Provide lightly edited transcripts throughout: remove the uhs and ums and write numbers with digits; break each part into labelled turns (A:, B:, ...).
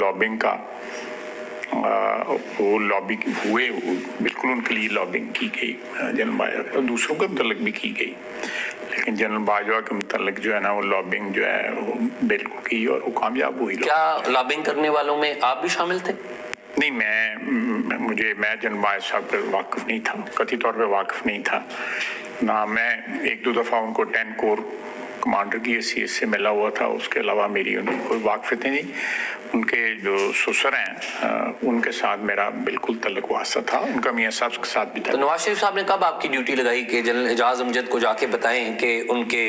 A: Lobbying का वो lobby हुए, बिल्कुल उनके लिए लॉबिंग की गई जनरल बाजवा और दूसरों के मुतल्लिक भी की गई, लेकिन जनरल बाजवा के मुतल्लिक जो है ना वो लॉबिंग जो है वो बिल्कुल की और वो कामयाब हुई।
B: क्या लॉबिंग करने वालों में आप भी शामिल थे?
A: नहीं, मैं जनरल बाजवा साहब पर वाकिफ नहीं था, कथित तौर पे वाकिफ नहीं था ना। मैं एक दो दफ़ा उनको 10 कोर कमांडर की हैसियत से मिला हुआ था, उसके अलावा मेरी उनकी कोई वाकफियत नहीं। उनके जो ससुर हैं उनके साथ मेरा बिल्कुल तल्लुक वास्ता था, उनका मियां साहब के साथ भी था।
B: तो नवाज शरीफ साहब ने कब आपकी ड्यूटी लगाई कि जनरल एजाज अमजद को जाके बताएं कि उनके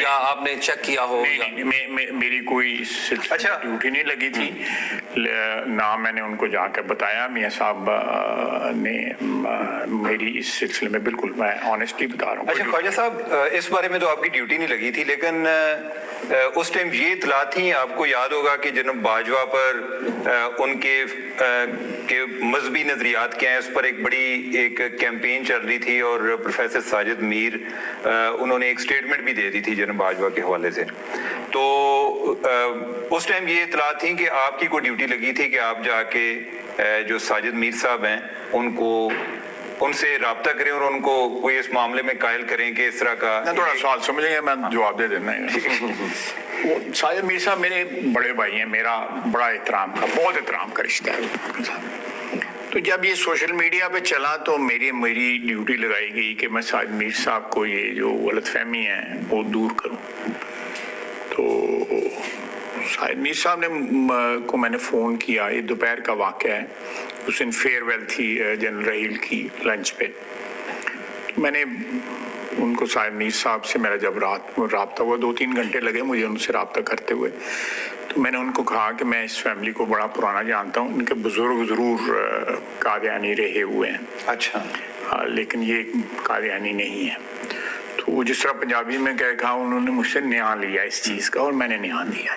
B: या आपने चेक किया हो?
A: नहीं, मेरी कोई ड्यूटी नहीं लगी थी ना, मैंने उनको जाकर बताया। मियां साहब ने मेरी इस सिलसिले में बिल्कुल, मैं ऑनेस्टली बता रहा हूँ।
C: अच्छा ख्वाजा साहब, इस बारे में तो आपकी ड्यूटी नहीं लगी थी, लेकिन उस टाइम ये इतला थी, आपको याद होगा कि जनरल बाजवा पर उनके के मजहबी नजरियात क्या हैं, उस पर एक बड़ी एक कैंपेन चल रही थी और प्रोफेसर साजिद मीर उन्होंने एक स्टेटमेंट भी दे दी थी जनरल बाजवा के हवाले से। तो उस टाइम ये इतला थी कि आपकी कोई ड्यूटी लगी थी कि आप जाके जो साजिद मीर साहब हैं उनसे राब्ता करें और उनको कोई इस मामले में कायल करें कि इस तरह का।
A: थोड़ा सवाल समझेंगे, मैं जवाब दे देना है। वो साजिद मीर साहब मेरे बड़े भाई हैं, मेरा बड़ा एहतराम का, बहुत एहतराम का रिश्ता है। तो जब ये सोशल मीडिया पे चला तो मेरी ड्यूटी लगाई गई कि मैं साजिद मीर साहब को ये जो गलतफहमी है वो दूर करूं। तो साजिद मीर साहब ने को मैंने फ़ोन किया, ये दोपहर का वाक़या है, उस दिन फेयरवेल थी जनरल रहील की लंच पे। तो मैंने उनको साजिद मीर साहब से मेरा जब राब्ता हुआ, 2-3 घंटे लगे मुझे उनसे राब्ता करते हुए। तो मैंने उनको कहा कि मैं इस फैमिली को बड़ा पुराना जानता हूँ, इनके बुजुर्ग ज़रूर कादियानी रहे हुए हैं।
C: अच्छा।
A: लेकिन ये कादियानी नहीं है। तो जिस तरह पंजाबी में कहा, उन्होंने मुझसे न्याय लिया इस चीज़ का और मैंने न्याय दिया।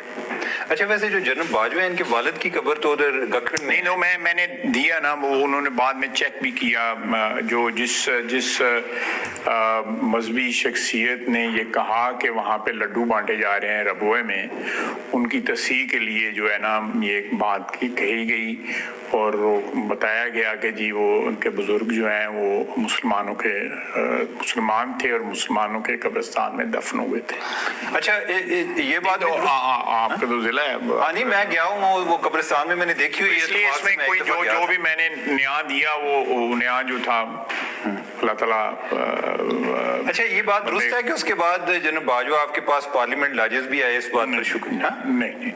C: अच्छा, वैसे जो जनरल बाजवा इनके वालिद की कब्र तो उधर गखड़ में
A: नहीं, मैंने दिया ना, वो उन्होंने बाद में चेक भी किया। जो जिस मजहबी शख्सियत ने ये कहा कि वहाँ पे लड्डू बांटे जा रहे हैं रबोए में, उनकी तस्हीह के लिए जो है ना ये एक बात कही गई और वो बताया गया कि जी वो उनके बुजुर्ग जो हैं वो मुसलमान थे और मुसलमानों के कब्रिस्तान में दफन हुए थे।
C: अच्छा, ये बात
A: तो आपका तो जिला है।
C: नहीं, मैं गया हूँ वो कब्रिस्तान में, मैंने देखी हुई है।
A: इसलिए इसमें कोई जो भी मैंने न्याय दिया वो न्याय जो था अल्लाह ताला।
C: अच्छा, ये बात दुरुस्त है कि उसके बाद जनरल बाजवा आपके पास पार्लियामेंट लाजिज भी आए, इस बात पर शुक्रिया।
A: नहीं।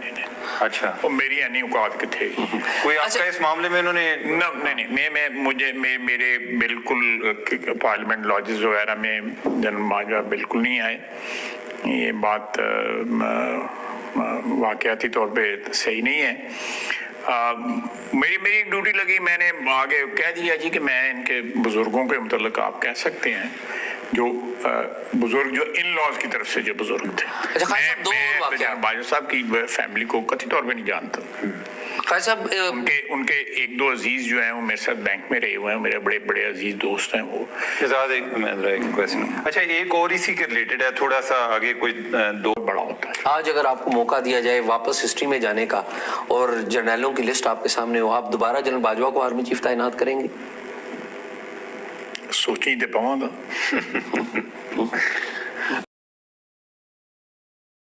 C: अच्छा,
A: वो मेरी यानी औकात के थे
C: कोई आपका इस मामले में उन्होंने?
A: नहीं, मेरे बिल्कुल पार्लियामेंट लॉजेस वगैरह में जनरल बाजवा बिल्कुल नहीं आए। ये बात वाकयाती तौर पे सही नहीं है। मेरी ड्यूटी लगी, मैंने आगे कह दिया जी कि मैं इनके बुजुर्गों के मुतल्लिक आप कह सकते हैं, जो बुजुर्ग जो इन लॉज की तरफ से जो बुजुर्ग थे। मैं बाजवा साहब की फैमिली को कथित तौर पे नहीं जानता। उनके एक दो अजीज जो हैं वो मेरे साथ बैंक में रहे हुए हैं, मेरे बड़े बड़े अजीज दोस्त हैं वो।
C: अच्छा, एक और इसी के रिलेटेड है, थोड़ा सा आगे कोई दो
A: बड़ा होता है।
B: आज अगर आपको मौका दिया जाए वापस हिस्ट्री में जाने का और जर्नलों की लिस्ट आपके सामने हो, आप दोबारा जनरल बाजवा को आर्मी चीफ तैनात करेंगे?
A: सोची तो पाऊंगा।